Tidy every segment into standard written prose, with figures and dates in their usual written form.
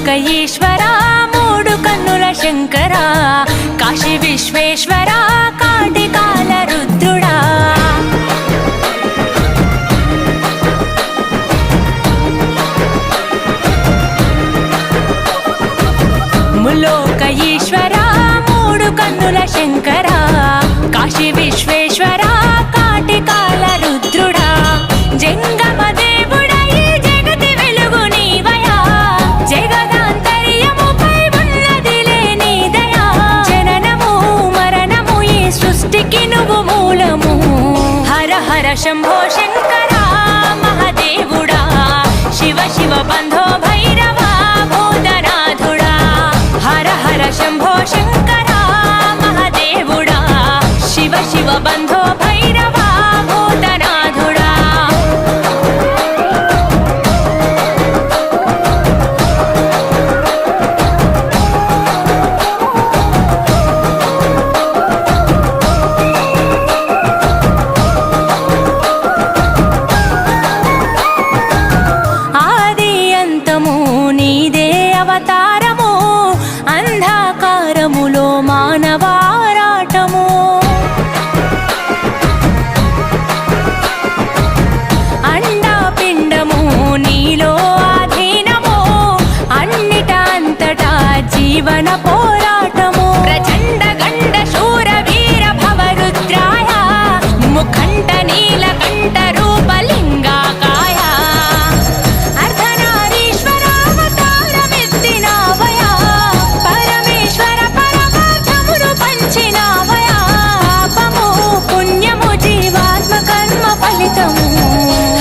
ములోక ఈశ్వరా మూడు కన్నుల శంకరా కాశీ విశ్వేశ్వరా కాటికాల రుద్రుడా ములోక ఈశ్వరా మూడు కన్నుల శంకరా కాశీ విశ్వేశ్వరా కాటికాల రుద్రుడా జంగమ దేవుడా ఈ జగతి వెలుగు నీవయా జగదాంతర్యముపై ఉన్నదిలే నీ దయా జననము మరణము ఈ సృష్టికి నువ్వు మూలము హర హర శంభో శంకరా మహాదేవుడా శివ శివ బంధో భైరవా భూతనాథుడా హర హర శంభో శంకరా మహాదేవుడా శివ శివ బంధో భైరవా భూతనాథుడా ఆది అంతము నీదే అవతారము అంధకారములో మానవారాటము అండాపిండము నీలో ఆధీనము అన్నిట అంతటా జీవన పోరాటము ప్రచండ గండ శూర వీర భవరుద్రాయ ముఖంట నీలకంఠ రూపలింగాకాయ అర్ధనారీశ్వరావతారమెత్తినావయా పరమేశ్వర పరమార్థమును పంచినావయా పాపము పుణ్యము జీవాత్మ కర్మ ఫలితము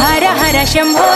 హర హర శంభో